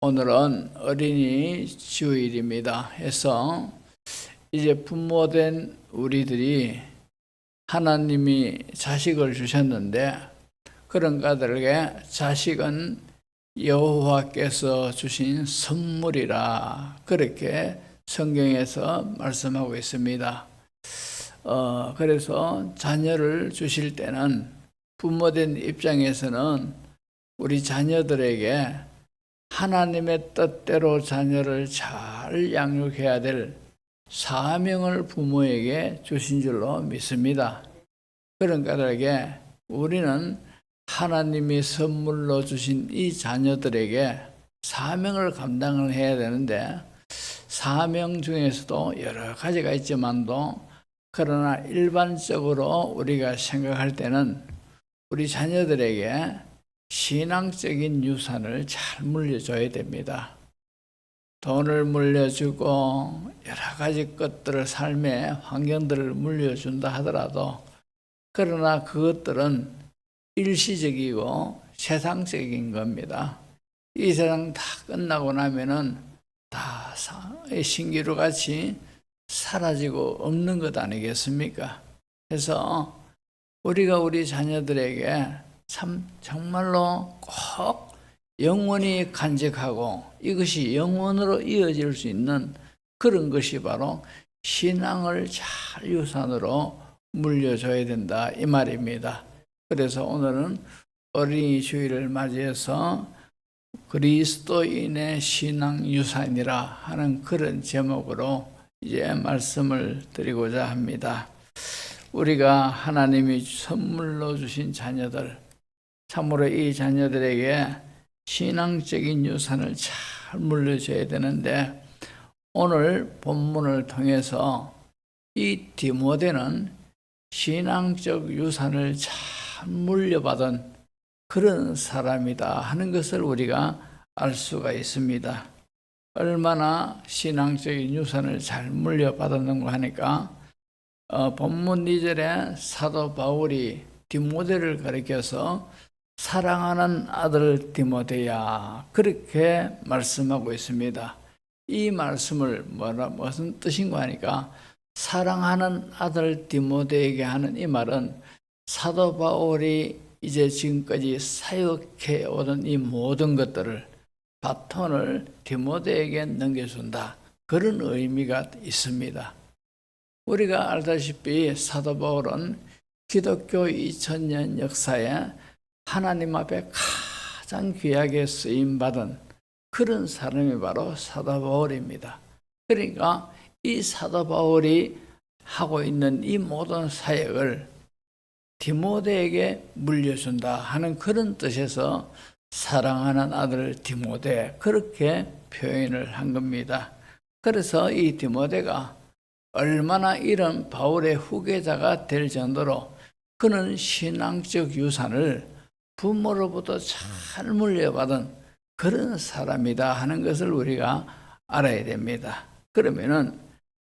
오늘은 어린이 주일입니다. 해서 이제 부모된 우리들이 하나님이 자식을 주셨는데 그런 가들에게 자식은 여호와께서 주신 선물이라 그렇게 성경에서 말씀하고 있습니다. 그래서 자녀를 주실 때는 부모된 입장에서는 우리 자녀들에게 하나님의 뜻대로 자녀를 잘 양육해야 될 사명을 부모에게 주신 줄로 믿습니다. 그런 까닭에 우리는 하나님이 선물로 주신 이 자녀들에게 사명을 감당을 해야 되는데, 사명 중에서도 여러 가지가 있지만도 그러나 일반적으로 우리가 생각할 때는 우리 자녀들에게 신앙적인 유산을 잘 물려줘야 됩니다. 돈을 물려주고 여러 가지 것들을, 삶의 환경들을 물려준다 하더라도 그러나 그것들은 일시적이고 세상적인 겁니다. 이 세상 다 끝나고 나면은 다 신기루 같이 사라지고 없는 것 아니겠습니까? 그래서 우리가 우리 자녀들에게 참 정말로 꼭 영원히 간직하고 이것이 영원으로 이어질 수 있는 그런 것이 바로 신앙을 잘 유산으로 물려줘야 된다, 이 말입니다. 그래서 오늘은 어린이 주일을 맞이해서 그리스도인의 신앙 유산이라 하는 그런 제목으로 이제 말씀을 드리고자 합니다. 우리가 하나님이 선물로 주신 자녀들, 참으로 이 자녀들에게 신앙적인 유산을 잘 물려줘야 되는데, 오늘 본문을 통해서 이 디모데는 신앙적 유산을 잘 물려받은 그런 사람이다 하는 것을 우리가 알 수가 있습니다. 얼마나 신앙적인 유산을 잘 물려받았는가 하니까 본문 2절에 사도 바울이 디모데를 가리켜서 사랑하는 아들 디모데야 그렇게 말씀하고 있습니다. 이 말씀을 무슨 뜻인가 하니까, 사랑하는 아들 디모데에게 하는 이 말은 사도 바울이 이제 지금까지 사역해 오던 이 모든 것들을, 바톤을 디모데에게 넘겨준다, 그런 의미가 있습니다. 우리가 알다시피 사도 바울은 기독교 2000년 역사에 하나님 앞에 가장 귀하게 쓰임받은 그런 사람이 바로 사도 바울입니다. 그러니까 이 사도 바울이 하고 있는 이 모든 사역을 디모데에게 물려준다 하는 그런 뜻에서 사랑하는 아들 디모데 그렇게 표현을 한 겁니다. 그래서 이 디모데가 얼마나 이런 바울의 후계자가 될 정도로 그는 신앙적 유산을 부모로부터 잘 물려받은 그런 사람이다 하는 것을 우리가 알아야 됩니다. 그러면은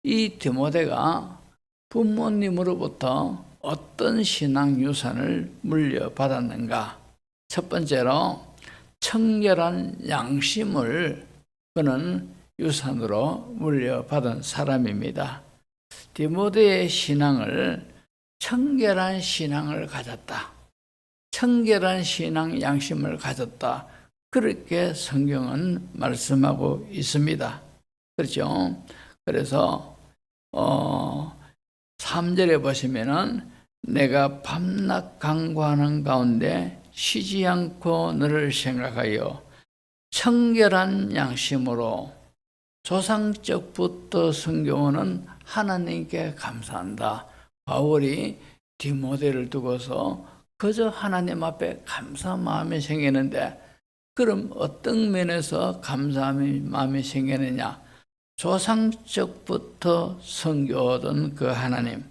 이 디모데가 부모님으로부터 어떤 신앙 유산을 물려받았는가? 첫 번째로 청결한 양심을 그는 유산으로 물려받은 사람입니다. 디모데의 신앙을 청결한 신앙을 가졌다, 청결한 신앙 양심을 가졌다, 그렇게 성경은 말씀하고 있습니다. 그렇죠? 그래서 3절에 보시면은 내가 밤낮 간구하는 가운데 쉬지 않고 너를 생각하여 청결한 양심으로, 조상적부터 성경은 하나님께 감사한다. 바울이 디모데를 두고서 그저 하나님 앞에 감사 마음이 생기는데, 그럼 어떤 면에서 감사함이 마음이 생기느냐? 조상적부터 섬겨오던 그 하나님,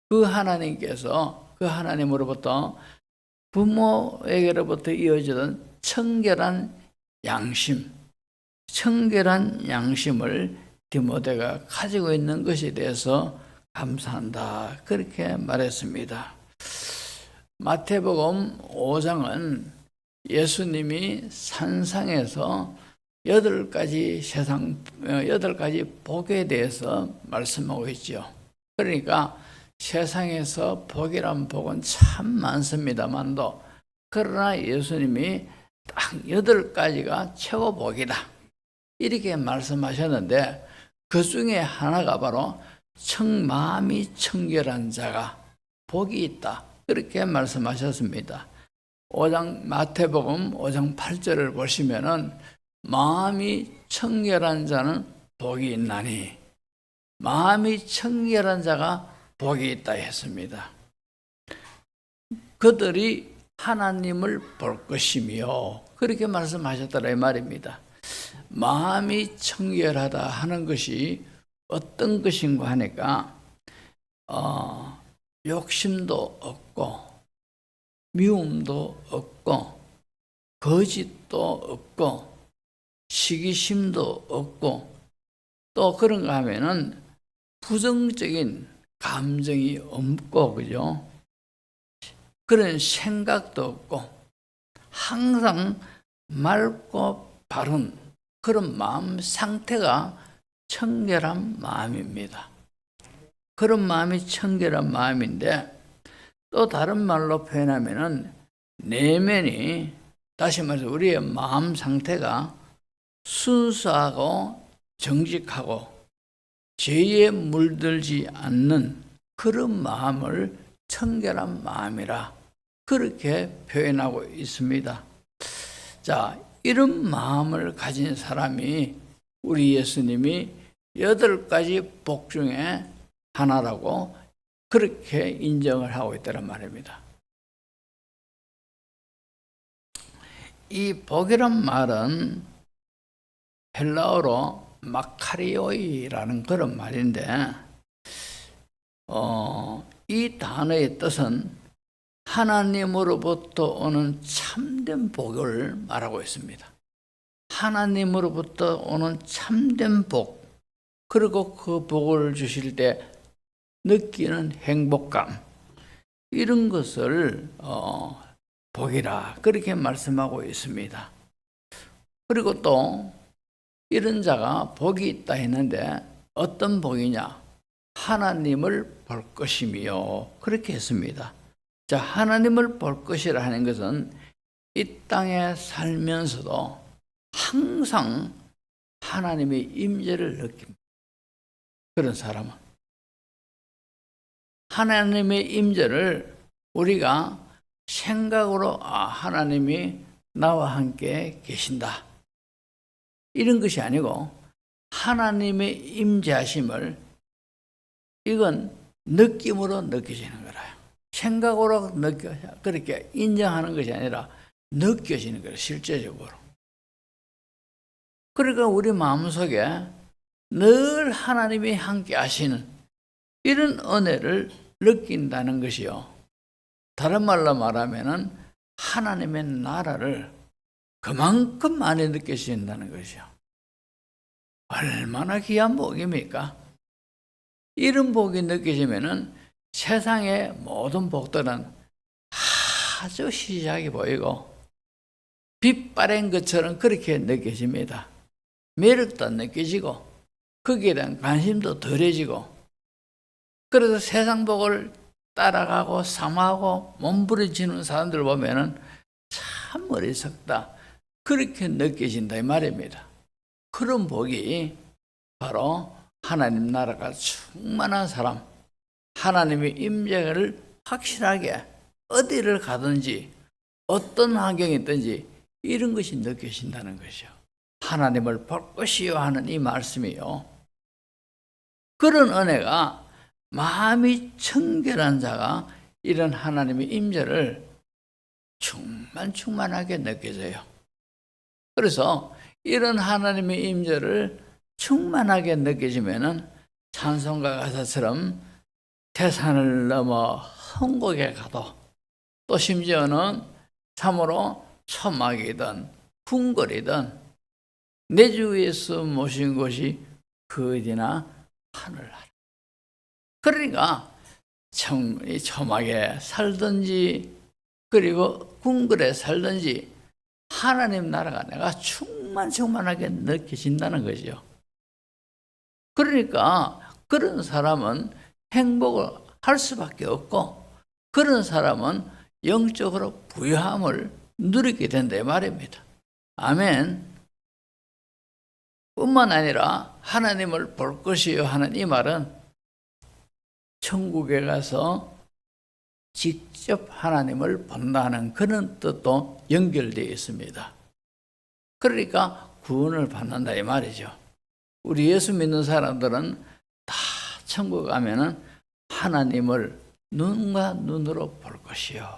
그 하나님께서 그 하나님으로부터 부모에게로부터 이어지던 청결한 양심, 청결한 양심을 디모데가 가지고 있는 것에 대해서 감사한다, 그렇게 말했습니다. 마태복음 5장은 예수님이 산상에서 여덟 가지 여덟 가지 복에 대해서 말씀하고 있죠. 그러니까 세상에서 복이란 복은 참 많습니다만도 그러나 예수님이 딱 여덟 가지가 최고 복이다 이렇게 말씀하셨는데 그 중에 하나가 바로 마음이 청결한 자가 복이 있다 그렇게 말씀하셨습니다. 마태복음 5장 8절을 보시면은 마음이 청결한 자는 복이 있나니 마음이 청결한 자가 복이 있다 했습니다. 그들이 하나님을 볼 것이며 그렇게 말씀하셨더라 이 말입니다. 마음이 청결하다 하는 것이 어떤 것인가 하니까 욕심도 없고 미움도 없고 거짓도 없고 시기심도 없고 또 그런가 하면은 부정적인 감정이 없고 그죠? 그런 생각도 없고 항상 맑고 바른 그런 마음 상태가 청결한 마음입니다. 그런 마음이 청결한 마음인데 또 다른 말로 표현하면은 내면이 다시 말해서 우리의 마음 상태가 순수하고 정직하고 죄에 물들지 않는 그런 마음을 청결한 마음이라 그렇게 표현하고 있습니다. 자, 이런 마음을 가진 사람이 우리 예수님이 8가지 복 중에 하나라고 그렇게 인정을 하고 있다는 말입니다. 이 복이란 말은 헬라어로 마카리오이라는 그런 말인데 이 단어의 뜻은 하나님으로부터 오는 참된 복을 말하고 있습니다. 하나님으로부터 오는 참된 복, 그리고 그 복을 주실 때 느끼는 행복감, 이런 것을 복이라 그렇게 말씀하고 있습니다. 그리고 또 이런 자가 복이 있다 했는데 어떤 복이냐? 하나님을 볼 것이며 그렇게 했습니다. 자, 하나님을 볼 것이라 하는 것은 이 땅에 살면서도 항상 하나님의 임재를 느낍니다. 그런 사람은 하나님의 임재를 우리가 생각으로 하나님이 나와 함께 계신다 이런 것이 아니고 하나님의 임재하심을 이건 느낌으로 느껴지는 거라요. 생각으로 그렇게 인정하는 것이 아니라 느껴지는 거예요. 실제적으로. 그러니까 우리 마음속에 늘 하나님이 함께 하시는 이런 은혜를 느낀다는 것이요. 다른 말로 말하면은 하나님의 나라를 그만큼 많이 느끼신다는 것이요. 얼마나 귀한 복입니까? 이런 복이 느껴지면은 세상의 모든 복들은 아주 시시하게 보이고 빛바랜 것처럼 그렇게 느껴집니다. 매력도 느껴지고 거기에 대한 관심도 덜해지고 그래서 세상 복을 따라가고 삼하고 몸부림치는 사람들 보면은 참 어리석다 그렇게 느껴진다 이 말입니다. 그런 복이 바로 하나님 나라가 충만한 사람, 하나님의 임재를 확실하게 어디를 가든지 어떤 환경이 있든지 이런 것이 느껴진다는 것이요. 하나님을 볼 것이요 하는 이 말씀이요. 그런 은혜가 마음이 청결한 자가 이런 하나님의 임재를 충만하게 느껴져요. 그래서 이런 하나님의 임재를 충만하게 느껴지면은 찬송가 가사처럼 태산을 넘어 헝곡에 가도 또 심지어는 참으로 초막이든 궁궐이든 내 주 예수 모신 곳이 그 어디나 하늘나라. 그러니까 초막에 살든지 그리고 궁궐에 살든지 하나님 나라가 내가 충만히 충만하게 느껴진다는 거죠. 그러니까 그런 사람은 행복을 할 수밖에 없고, 그런 사람은 영적으로 부유함을 누리게 된다 이 말입니다. 아멘. 뿐만 아니라 하나님을 볼 것이요 하는 이 말은 천국에 가서 직접 하나님을 본다는 그런 뜻도 연결되어 있습니다. 그러니까 구원을 받는다 이 말이죠. 우리 예수 믿는 사람들은 다 천국 가면은 하나님을 눈과 눈으로 볼 것이요,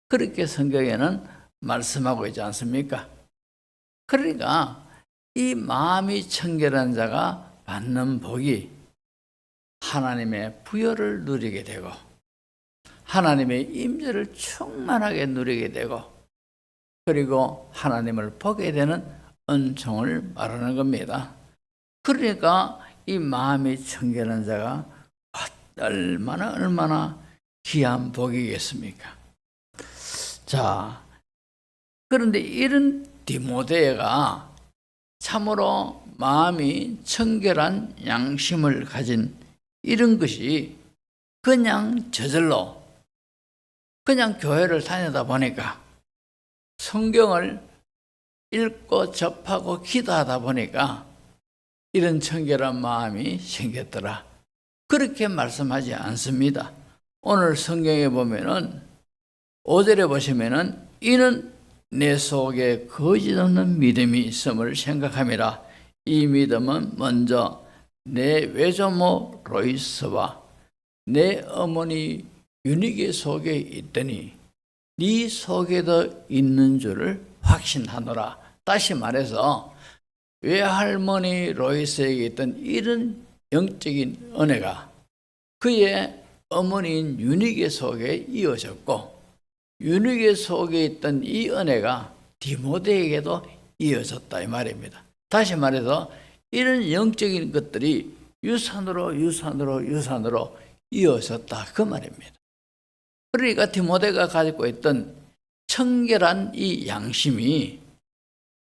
그렇게 성경에는 말씀하고 있지 않습니까? 그러니까 이 마음이 청결한 자가 받는 복이 하나님의 부여를 누리게 되고, 하나님의 임재를 충만하게 누리게 되고, 그리고 하나님을 보게 되는 은총을 말하는 겁니다. 그러니까 이 마음이 청결한 자가 얼마나 귀한 복이겠습니까? 자, 그런데 이런 디모데가 참으로 마음이 청결한 양심을 가진 이런 것이 그냥 저절로 그냥 교회를 다니다 보니까, 성경을 읽고 접하고 기도하다 보니까 이런 청결한 마음이 생겼더라, 그렇게 말씀하지 않습니다. 오늘 성경에 보면은 5절에 보시면은 이는 내 속에 거짓 없는 믿음이 있음을 생각함이라. 이 믿음은 먼저 내 외조모 로이스와 내 어머니 유니게 속에 있더니 네 속에도 있는 줄을 확신하노라. 다시 말해서 외할머니 로이스에게 있던 이런 영적인 은혜가 그의 어머니인 유니게 속에 이어졌고, 유니게 속에 있던 이 은혜가 디모데에게도 이어졌다 이 말입니다. 다시 말해서 이런 영적인 것들이 유산으로 이어졌다 그 말입니다. 그러니까 디모데가 가지고 있던 청결한 이 양심이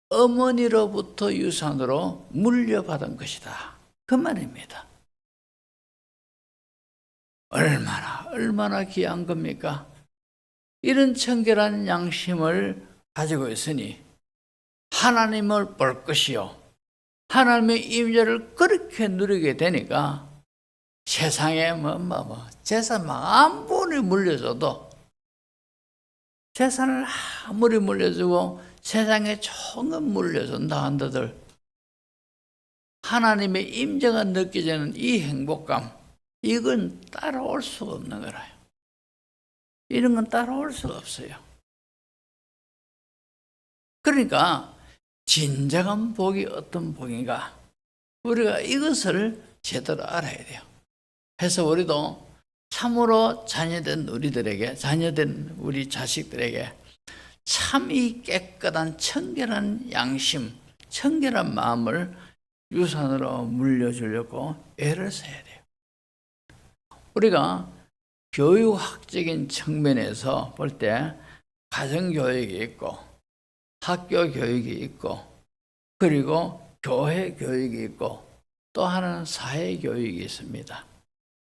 어머니로부터 유산으로 물려받은 것이다 그 말입니다. 얼마나 귀한 겁니까? 이런 청결한 양심을 가지고 있으니 하나님을 볼 것이요, 하나님의 임재를 그렇게 누리게 되니까 세상에 재산 아무리 물려줘도, 재산을 아무리 물려주고 세상에 좋은 건 물려준다 한다들 하나님의 임재가 느껴지는 이 행복감, 이건 따라올 수가 없는 거라요. 이런 건 따라올 수가 없어요. 그러니까 진정한 복이 어떤 복인가, 우리가 이것을 제대로 알아야 돼요. 그래서 우리도 참으로 자녀된 우리 자식들에게 참 이 깨끗한 청결한 양심, 청결한 마음을 유산으로 물려주려고 애를 써야 돼요. 우리가 교육학적인 측면에서 볼 때 가정교육이 있고 학교 교육이 있고 그리고 교회 교육이 있고 또 하나는 사회 교육이 있습니다.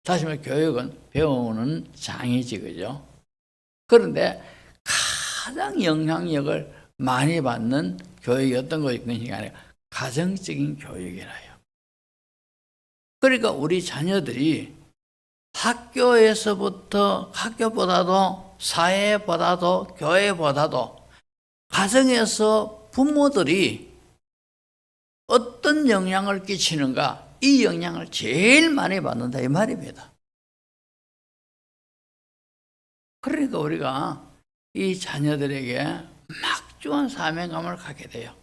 다시 말해 교육은 배우는 장이지, 그죠? 그런데 가장 영향력을 많이 받는 교육이 어떤 것인가 아니라 가정적인 교육이라요. 그러니까 우리 자녀들이 학교보다도 사회보다도 교회보다도 가정에서 부모들이 어떤 영향을 끼치는가, 이 영향을 제일 많이 받는다 이 말입니다. 그러니까 우리가 이 자녀들에게 막중한 사명감을 갖게 돼요.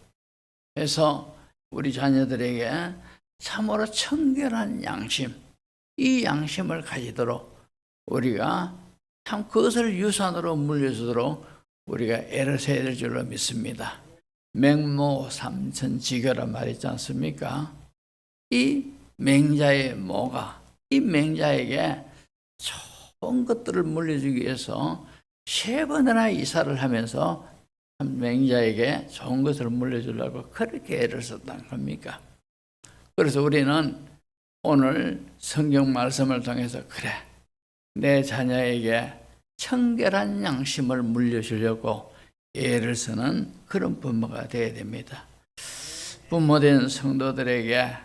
그래서 우리 자녀들에게 참으로 청결한 양심, 이 양심을 가지도록 우리가 참 그것을 유산으로 물려주도록 우리가 애를 써야 될 줄로 믿습니다. 맹모 삼천지교란 말 있지 않습니까? 이 맹자의 모가 이 맹자에게 좋은 것들을 물려주기 위해서 3번이나 이사를 하면서 참 맹자에게 좋은 것을 물려주려고 그렇게 애를 썼단 겁니까? 그래서 우리는 오늘 성경 말씀을 통해서 그래, 내 자녀에게 청결한 양심을 물려주려고 애를 쓰는 그런 부모가 되어야 됩니다. 부모된 성도들에게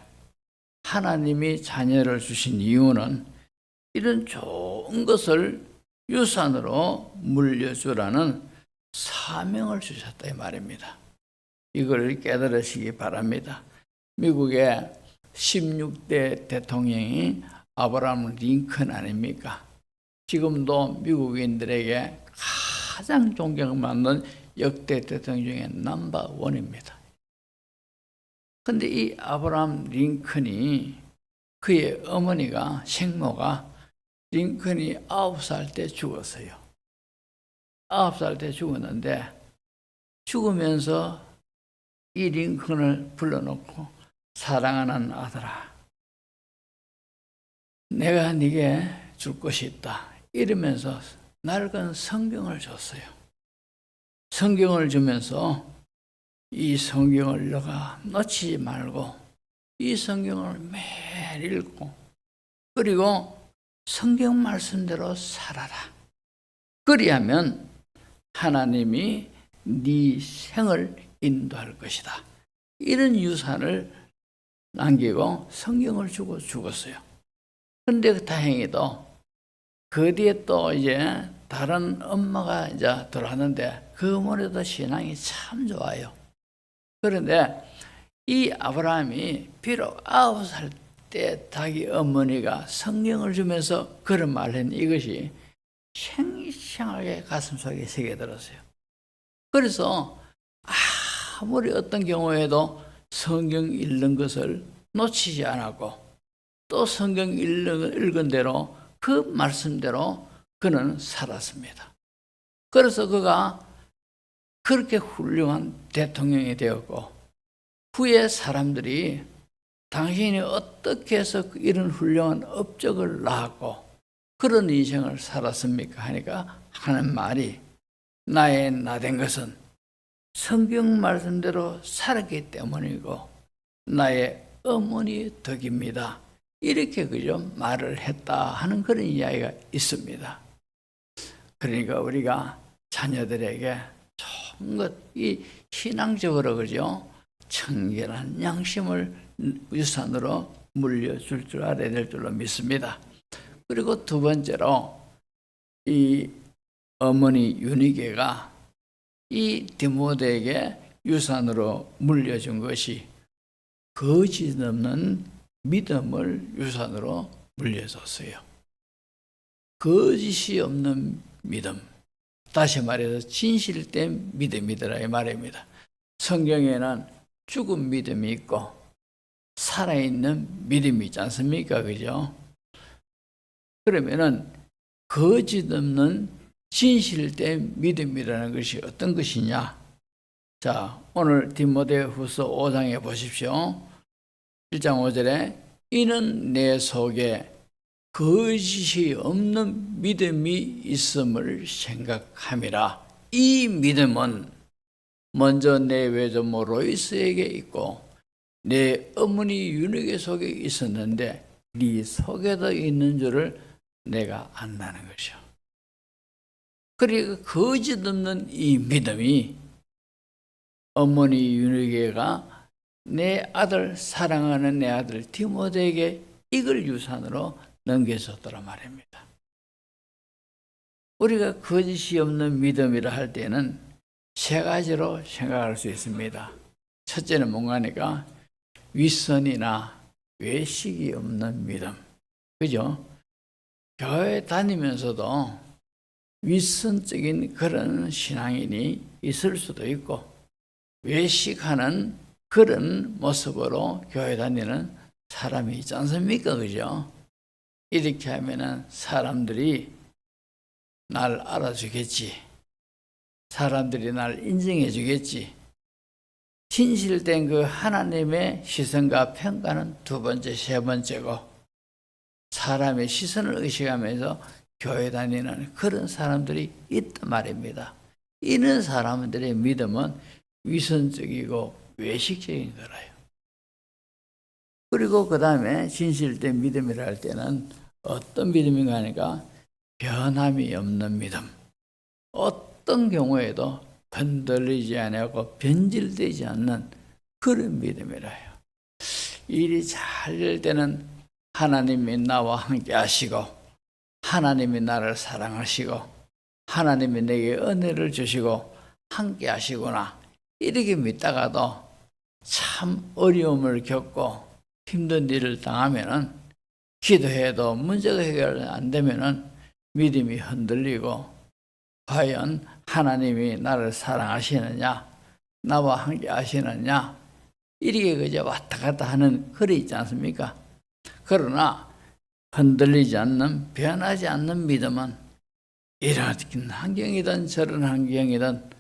하나님이 자녀를 주신 이유는 이런 좋은 것을 유산으로 물려주라는 사명을 주셨다 이 말입니다. 이걸 깨달으시기 바랍니다. 미국의 16대 대통령이 아브라함 링컨 아닙니까? 지금도 미국인들에게 가장 존경받는 역대 대통령 중에 넘버 원입니다. 근데 이 아브라함 링컨이 그의 어머니가 생모가 링컨이 9살 때 죽었어요. 9살 때 죽었는데 죽으면서 이 링컨을 불러놓고 사랑하는 아들아, 내가 네게 줄 것이 있다 이러면서 낡은 성경을 줬어요. 성경을 주면서 이 성경을 너가 놓치지 말고 이 성경을 매일 읽고 그리고 성경 말씀대로 살아라. 그리하면 하나님이 네 생을 인도할 것이다. 이런 유산을 남기고 성경을 주고 죽었어요. 그런데 다행히도 그 뒤에 또 이제 다른 엄마가 이제 들어왔는데 그 어머니도 신앙이 참 좋아요. 그런데 이 아브라함이 비록 9살 때 자기 어머니가 성경을 주면서 그런 말을 했는데 이것이 생생하게 가슴속에 새겨들었어요. 그래서 아무리 어떤 경우에도 성경 읽는 것을 놓치지 않았고 또 성경 읽은 대로 그 말씀대로 그는 살았습니다. 그래서 그가 그렇게 훌륭한 대통령이 되었고 후에 사람들이 당신이 어떻게 해서 이런 훌륭한 업적을 낳았고 그런 인생을 살았습니까? 하니까 하는 말이 나의 나된 것은 성경 말씀대로 살았기 때문이고 나의 어머니의 덕입니다. 이렇게 그저 말을 했다 하는 그런 이야기가 있습니다. 그러니까 우리가 자녀들에게 좋은 것, 이 신앙적으로 그죠? 청결한 양심을 유산으로 물려줄 줄 알아야 될 줄로 믿습니다. 그리고 두 번째로 이 어머니 유니게가 이 디모데에게 유산으로 물려준 것이 거짓 없는 믿음을 유산으로 물려줬어요. 거짓이 없는 믿음, 다시 말해서 진실된 믿음이더라 이 말입니다. 성경에는 죽은 믿음이 있고 살아있는 믿음이 있지 않습니까? 그죠? 그러면은 거짓 없는 진실된 믿음이라는 것이 어떤 것이냐? 자, 오늘 디모데후서 5장에 보십시오. 1장 5절에 이는 내 속에 거짓이 없는 믿음이 있음을 생각함이라. 이 믿음은 먼저 내 외조모 로이스에게 있고 내 어머니 유니게 속에 있었는데 네 속에도 있는 줄을 내가 안다는 것이요. 그러니까 거짓 없는 이 믿음이 어머니 유니게가 내 아들, 사랑하는 내 아들 디모데에게 이걸 유산으로 넘겨줬더라 말입니다. 우리가 거짓이 없는 믿음이라 할 때는 세 가지로 생각할 수 있습니다. 첫째는 뭔가니까 윗선이나 외식이 없는 믿음. 그죠? 교회 다니면서도 윗선적인 그런 신앙인이 있을 수도 있고 외식하는 그런 모습으로 교회 다니는 사람이 있지 않습니까? 그죠? 이렇게 하면은 사람들이 날 알아주겠지. 사람들이 날 인정해 주겠지. 진실된 그 하나님의 시선과 평가는 두 번째, 세 번째고 사람의 시선을 의식하면서 교회 다니는 그런 사람들이 있단 말입니다. 이런 사람들의 믿음은 위선적이고 외식적인 거라요. 그리고 그 다음에 진실된 믿음이라 할 때는 어떤 믿음인가 하니까 변함이 없는 믿음. 어떤 경우에도 흔들리지 않고 변질되지 않는 그런 믿음이라요. 일이 잘 될 때는 하나님이 나와 함께 하시고 하나님이 나를 사랑하시고 하나님이 내게 은혜를 주시고 함께 하시구나 이렇게 믿다가도 참 어려움을 겪고 힘든 일을 당하면은 기도해도 문제가 해결 안 되면은 믿음이 흔들리고 과연 하나님이 나를 사랑하시느냐 나와 함께 하시느냐 이렇게 그저 왔다 갔다 하는 글이 있지 않습니까? 그러나 흔들리지 않는 변하지 않는 믿음은 이런 환경이든 저런 환경이든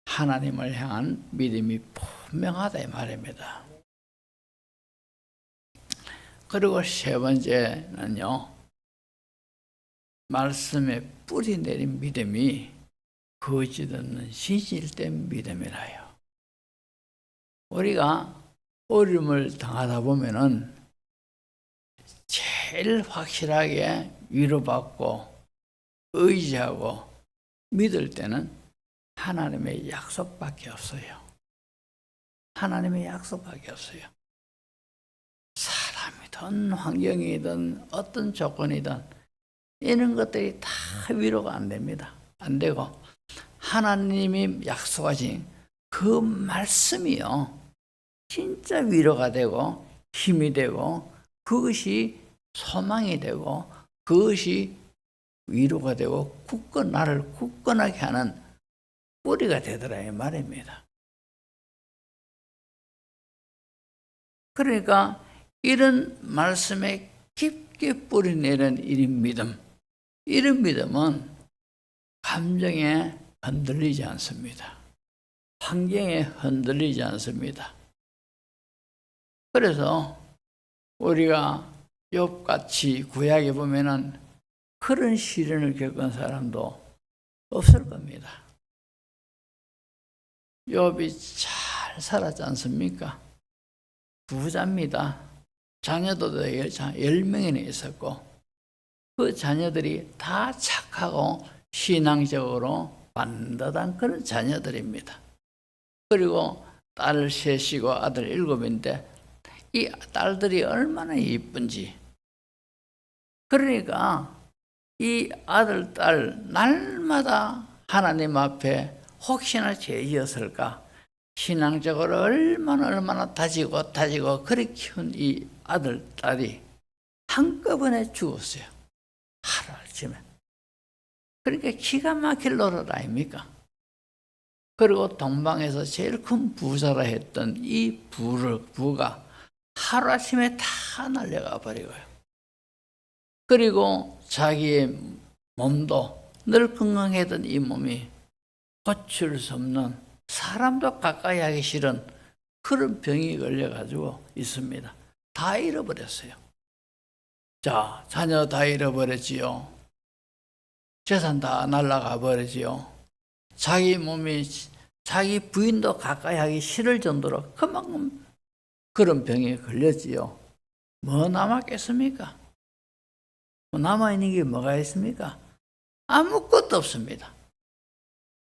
하나님을 향한 믿음이 분명하다 이 말입니다. 그리고 세 번째는요. 말씀에 뿌리 내린 믿음이 거짓 없는 진실된 믿음이라요. 우리가 어려움을 당하다 보면은 제일 확실하게 위로받고 의지하고 믿을 때는 하나님의 약속밖에 없어요. 하나님의 약속밖에 없어요. 사람이든 환경이든 어떤 조건이든 이런 것들이 다 위로가 안 됩니다. 안 되고 하나님이 약속하신 그 말씀이요. 진짜 위로가 되고 힘이 되고 그것이 소망이 되고 그것이 위로가 되고 나를 굳건하게 하는 뿌리가 되더라 이 말입니다. 그러니까 이런 말씀에 깊게 뿌리내린 이런 믿음은 감정에 흔들리지 않습니다. 환경에 흔들리지 않습니다. 그래서 우리가 욥같이 구약에 보면은 그런 시련을 겪은 사람도 없을 겁니다. 욥이 잘 살았지 않습니까? 부자입니다. 자녀도 10명이나 있었고 그 자녀들이 다 착하고 신앙적으로 반듯한 그런 자녀들입니다. 그리고 딸 셋이고 아들 7인데 이 딸들이 얼마나 이쁜지. 그러니까 이 아들, 딸 날마다 하나님 앞에 혹시나 죄 지었을까 신앙적으로 얼마나 다지고 그렇게 키운 이 아들, 딸이 한꺼번에 죽었어요. 하루아침에. 그러니까 기가 막힐 노릇 아닙니까? 그리고 동방에서 제일 큰 부자라 했던 이 부가 하루아침에 다 날려가 버리고요. 그리고 자기의 몸도 늘 건강했던 이 몸이 고칠 수 없는 사람도 가까이 하기 싫은 그런 병이 걸려가지고 있습니다. 다 잃어버렸어요. 자, 자녀 다 잃어버렸지요. 재산 다 날아가 버리지요. 자기 몸이 자기 부인도 가까이 하기 싫을 정도로 그만큼 그런 병에 걸렸지요. 뭐 남았겠습니까? 남아있는 게 뭐가 있습니까? 아무것도 없습니다.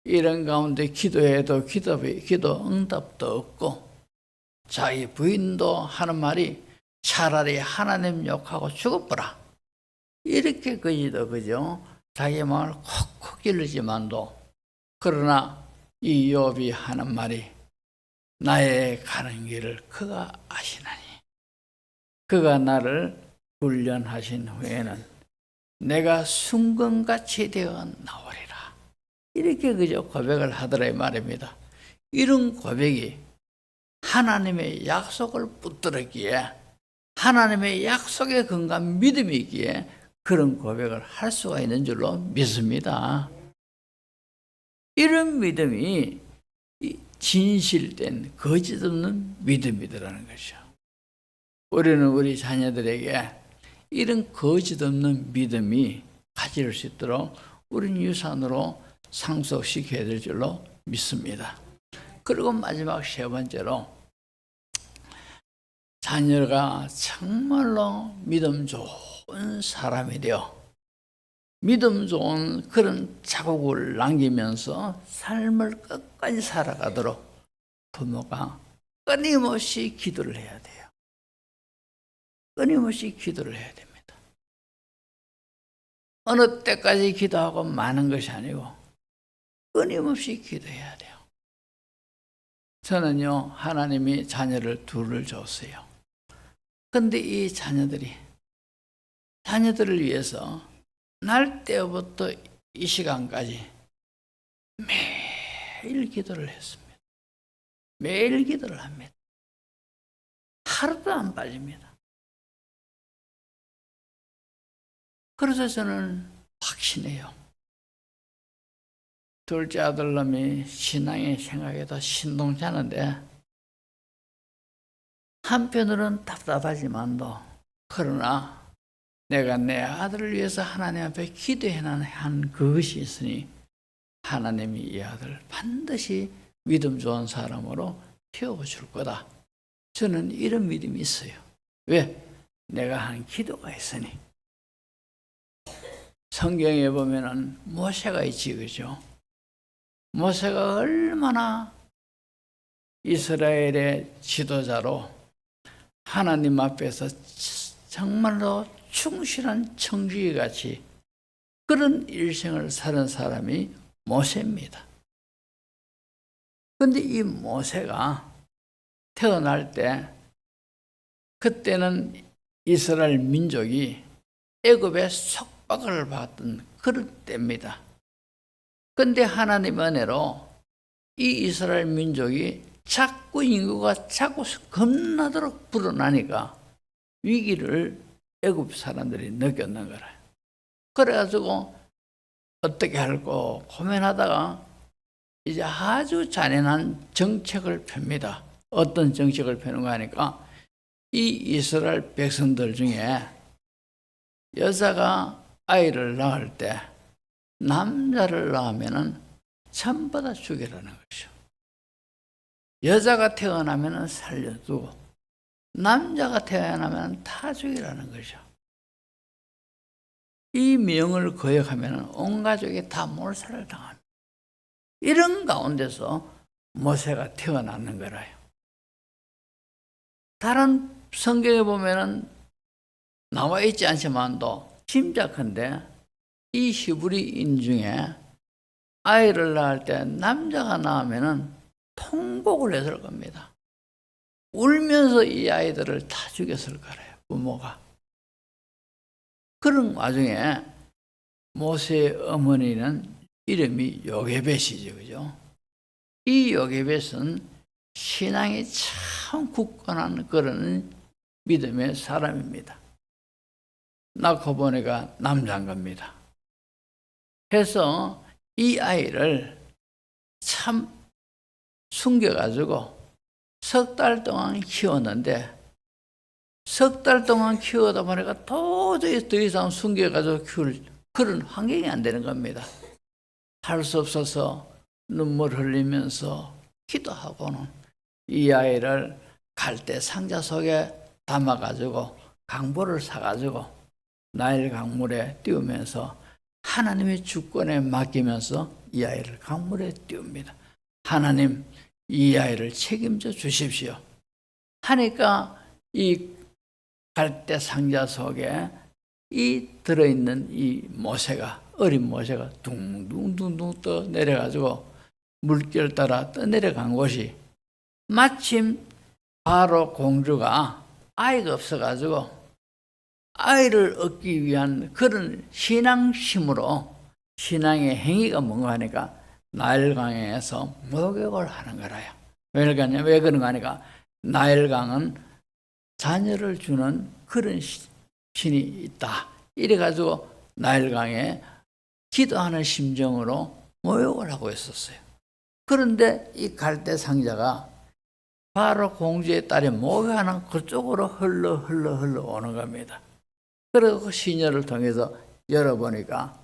이런 가운데 기도해도 기도 응답도 없고 자기 부인도 하는 말이 차라리 하나님 욕하고 죽어보라. 이렇게 그죠? 자기 마음을 콕콕 기르지만도 그러나 이 욥이 하는 말이 나의 가는 길을 그가 아시나니 그가 나를 훈련하신 후에는 내가 순금같이 되어 나오리라. 이렇게 그저 고백을 하더라 이 말입니다. 이런 고백이 하나님의 약속을 붙들었기에 하나님의 약속에 근거한 믿음이 있기에 그런 고백을 할 수가 있는 줄로 믿습니다. 이런 믿음이 진실된 거짓 없는 믿음이더라는 것이죠. 우리는 우리 자녀들에게 이런 거짓 없는 믿음이 가질 수 있도록 우리는 유산으로 상속시켜야 될 줄로 믿습니다. 그리고 마지막 세 번째로 자녀가 정말로 믿음 좋은 사람이 되어 믿음 좋은 그런 자국을 남기면서 삶을 끝까지 살아가도록 부모가 끊임없이 기도를 해야 돼요. 끊임없이 기도를 해야 됩니다. 어느 때까지 기도하고 마는 것이 아니고 끊임없이 기도해야 돼요. 저는요, 하나님이 자녀를 둘을 줬어요. 근데 이 자녀들을 위해서 날 때부터 이 시간까지 매일 기도를 했습니다. 매일 기도를 합니다. 하루도 안 빠집니다. 그래서 저는 확신해요. 둘째 아들놈이 신앙의 생각에도 신동치 않은데 한편으로는 답답하지만도 그러나 내가 내 아들을 위해서 하나님 앞에 기도해난 그것이 있으니 하나님이 이 아들을 반드시 믿음 좋은 사람으로 키워줄 거다. 저는 이런 믿음이 있어요. 왜? 내가 한 기도가 있으니. 성경에 보면은 모세가 있지, 그죠? 모세가 얼마나 이스라엘의 지도자로 하나님 앞에서 정말로 충실한 청지기같이 그런 일생을 사는 사람이 모세입니다. 그런데 이 모세가 태어날 때 그때는 이스라엘 민족이 애굽의 속박을 받던 그런 때입니다. 그런데 하나님의 은혜로 이 이스라엘 민족이 자꾸 인구가 자꾸 겁나도록 불어나니까 위기를 애굽 사람들이 느꼈는 거라. 그래가지고 어떻게 할까 고민하다가 이제 아주 잔인한 정책을 펴니다. 어떤 정책을 펴는가 하니까 이 이스라엘 백성들 중에 여자가 아이를 낳을 때 남자를 낳으면은 전부 다 죽이라는 것이죠. 여자가 태어나면은 살려두고 남자가 태어나면 다 죽이라는 것이죠. 이 명을 거역하면 온 가족이 다 몰살을 당합니다. 이런 가운데서 모세가 태어났는 거라요. 다른 성경에 보면은 나와 있지 않지만도 짐작한데 이 히브리인 중에 아이를 낳을 때 남자가 낳으면은 통곡을 했을 겁니다. 울면서 이 아이들을 다 죽였을 거래요, 부모가. 그런 와중에 모세의 어머니는 이름이 요게벳이죠, 그죠? 이 요게벳은 신앙이 참 굳건한 그런 믿음의 사람입니다. 낳고 보니까 남자인 겁니다. 그래서 이 아이를 참 숨겨가지고 석 달 동안 키웠는데 석 달 동안 키우다 보니까 도저히 더 이상 숨겨가지고 키울 그런 환경이 안 되는 겁니다. 할 수 없어서 눈물 흘리면서 기도하고는 이 아이를 갈대 상자 속에 담아가지고 강보를 사가지고 나일 강물에 띄우면서 하나님의 주권에 맡기면서 이 아이를 강물에 띄웁니다. 하나님, 이 아이를 책임져 주십시오. 하니까 이 갈대 상자 속에 이 들어있는 이 모세가, 어린 모세가 둥둥둥둥 떠 내려가지고 물결 따라 떠내려간 곳이 마침 바로 공주가 아이가 없어가지고 아이를 얻기 위한 그런 신앙심으로 신앙의 행위가 뭔가 하니까 나일강에서 목욕을 하는 거라요. 왜 그런가 하니까 나일강은 자녀를 주는 그런 신이 있다. 이래가지고 나일강에 기도하는 심정으로 목욕을 하고 있었어요. 그런데 이 갈대 상자가 바로 공주의 딸이 목욕하는 그쪽으로 흘러 오는 겁니다. 그리고 그 시녀를 통해서 열어보니까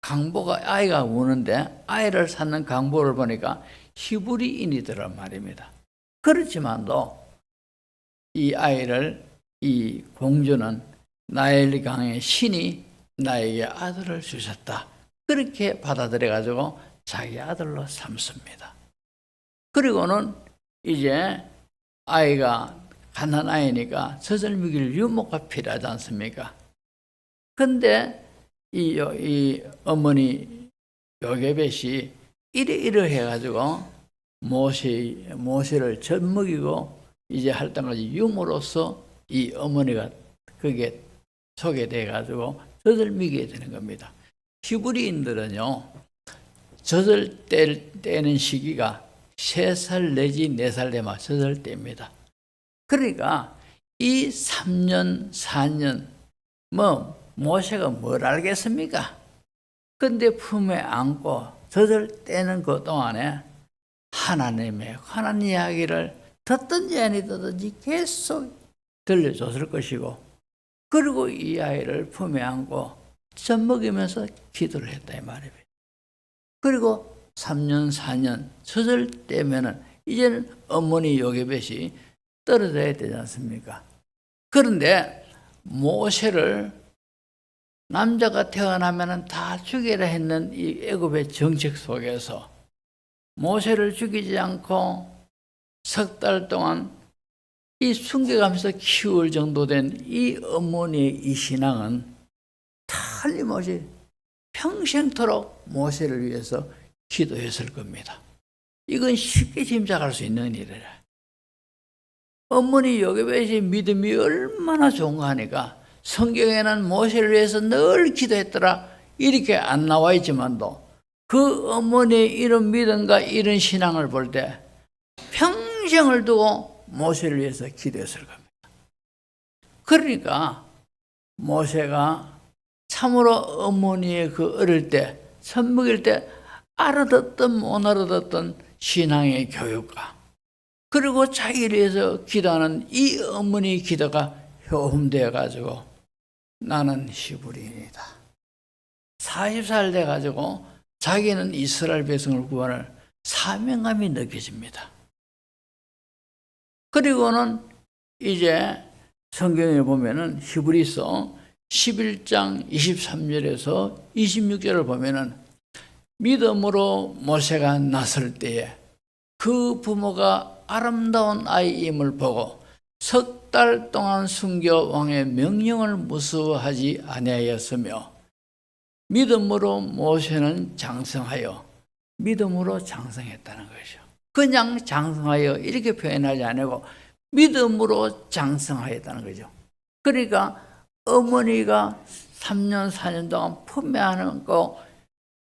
강보가 아이가 우는데 아이를 찾는 강보를 보니까 히브리인이더란 말입니다. 그렇지만도 이 아이를 이 공주는 나일 강의 신이 나에게 아들을 주셨다. 그렇게 받아들여 가지고 자기 아들로 삼습니다. 그리고는 이제 아이가 가난아이니까 젖을 먹일 유모가 필요하지 않습니까? 근데 이 어머니 요게벳이 이래 해가지고 모세를 젖 먹이고 이제 할 때까지 유모로서 이 어머니가 그게 소개돼가지고 젖을 먹이게 되는 겁니다. 히브리인들은요, 젖을 떼는 시기가 3살 내지 4살 되면 젖을 뗍니다. 그러니까 이 3년, 4년, 모세가 뭘 알겠습니까? 근데 품에 안고 젖을 떼는 그 동안에 하나님의 관한 이야기를 듣든지 아니든지 계속 들려줬을 것이고, 그리고 이 아이를 품에 안고 젖 먹이면서 기도를 했다 이 말입니다. 그리고 3년, 4년 젖을 떼면은 이제는 어머니 요게벳이 떨어져야 되지 않습니까? 그런데 모세를 남자가 태어나면은 다 죽이라 했는 이 애굽의 정책 속에서 모세를 죽이지 않고 석 달 동안 이 숨겨가면서 키울 정도 된 이 어머니의 이 신앙은 틀림없이 평생토록 모세를 위해서 기도했을 겁니다. 이건 쉽게 짐작할 수 있는 일이라. 어머니 요게벳의 믿음이 얼마나 좋은가 하니까 성경에는 모세를 위해서 늘 기도했더라 이렇게 안 나와 있지만도 그 어머니의 이런 믿음과 이런 신앙을 볼 때 평생을 두고 모세를 위해서 기도했을 겁니다. 그러니까 모세가 참으로 어머니의 그 어릴 때 젖 먹일 때 알아듣던 못 알아듣던 신앙의 교육과 그리고 자기를 위해서 기도하는 이 어머니의 기도가 효험되어 가지고 나는 히브리인이다. 40살 돼 가지고 자기는 이스라엘 백성을 구원할 사명감이 느껴집니다. 그리고는 이제 성경에 보면은 히브리서 11장 23절에서 26절을 보면은 믿음으로 모세가 났을 때에 그 부모가 아름다운 아이임을 보고 석 달 동안 숨겨 왕의 명령을 무서워하지 아니하였으며 믿음으로 모세는 장성하여 믿음으로 장성했다는 것이죠. 그냥 장성하여 이렇게 표현하지 않고 믿음으로 장성하였다는 거죠. 그러니까 어머니가 3년 4년 동안 품에 안고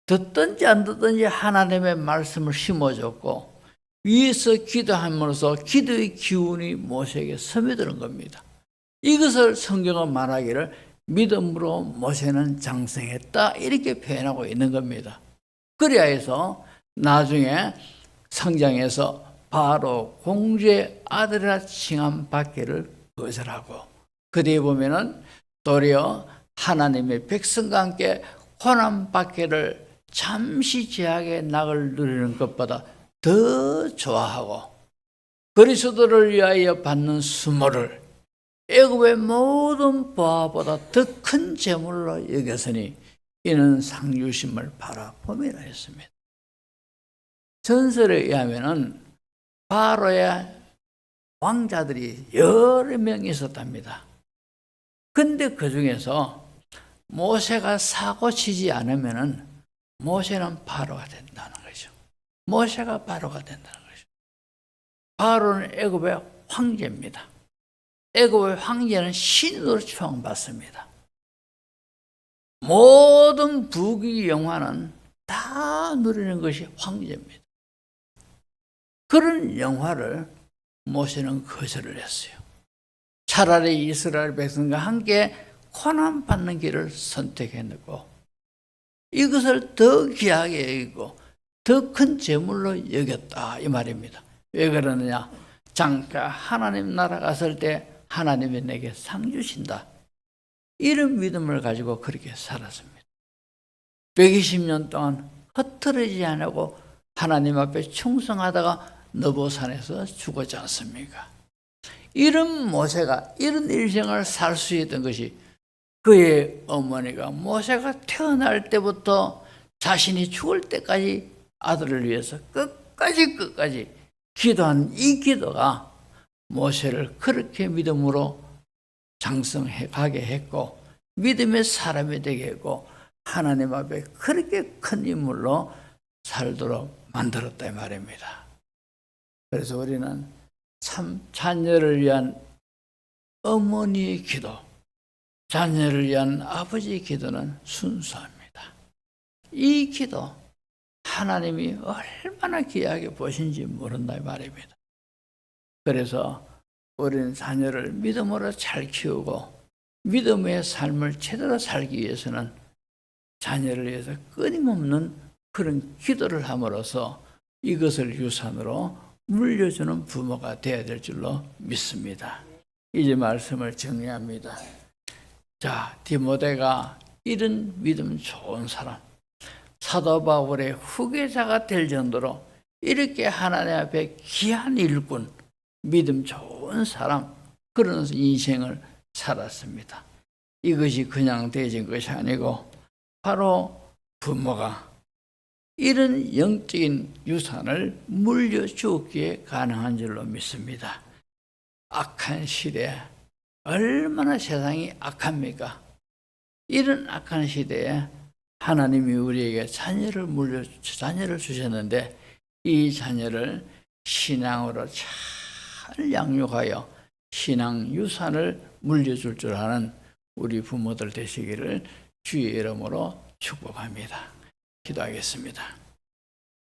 듣든지 안 듣든지 하나님의 말씀을 심어줬고 위에서 기도함으로써 기도의 기운이 모세에게 스며드는 겁니다. 이것을 성경은 말하기를 믿음으로 모세는 장성했다 이렇게 표현하고 있는 겁니다. 그래야 해서 나중에 성장해서 바로 공주의 아들이라 칭함받기를 거절하고 그 뒤에 보면은 도리어 하나님의 백성과 함께 고난받기를 잠시 제약의 낙을 누리는 것보다 더 좋아하고 그리스도를 위하여 받는 수모를 애굽의 모든 보화보다 더 큰 재물로 여겼으니 이는 상주심을 바라봄이라 했습니다. 전설에 의하면은 바로의 왕자들이 여러 명 있었답니다. 근데 그 중에서 모세가 사고 치지 않으면은 모세는 바로가 된다는 거죠. 모세가 바로가 된다는 거죠. 바로는 애굽의 황제입니다. 애굽의 황제는 신으로 추앙받습니다. 모든 부귀 영화는 다 누리는 것이 황제입니다. 그런 영화를 모세는 거절을 했어요. 차라리 이스라엘 백성과 함께 고난받는 길을 선택했고 이것을 더 귀하게 여기고 더 큰 재물로 여겼다 이 말입니다. 왜 그러느냐? 잠깐 하나님 나라 갔을 때 하나님이 내게 상 주신다. 이런 믿음을 가지고 그렇게 살았습니다. 120년 동안 흩어지지 않고 하나님 앞에 충성하다가 느보산에서 죽었지 않습니까? 이런 모세가 이런 일생을 살 수 있던 것이 그의 어머니가 모세가 태어날 때부터 자신이 죽을 때까지 아들을 위해서 끝까지 기도한 이 기도가 모세를 그렇게 믿음으로 장성해 가게 했고 믿음의 사람이 되게 했고 하나님 앞에 그렇게 큰 인물로 살도록 만들었다 이 말입니다. 그래서 우리는 참 자녀를 위한 어머니의 기도, 자녀를 위한 아버지의 기도는 순수합니다. 이 기도 하나님이 얼마나 귀하게 보신지 모른다 이 말입니다. 그래서 우리는 자녀를 믿음으로 잘 키우고 믿음의 삶을 제대로 살기 위해서는 자녀를 위해서 끊임없는 그런 기도를 함으로써 이것을 유산으로 물려주는 부모가 되어야 될 줄로 믿습니다. 이제 말씀을 정리합니다. 자, 디모데가 이런 믿음 좋은 사람, 사도 바울의 후계자가 될 정도로 이렇게 하나님 앞에 귀한 일꾼, 믿음 좋은 사람, 그런 인생을 살았습니다. 이것이 그냥 되진 것이 아니고 바로 부모가 이런 영적인 유산을 물려주었기에 가능한 줄로 믿습니다. 악한 시대, 얼마나 세상이 악합니까? 이런 악한 시대에 하나님이 우리에게 자녀를 주셨는데 이 자녀를 신앙으로 잘 양육하여 신앙 유산을 물려줄 줄 아는 우리 부모들 되시기를 주의 이름으로 축복합니다. 기도하겠습니다.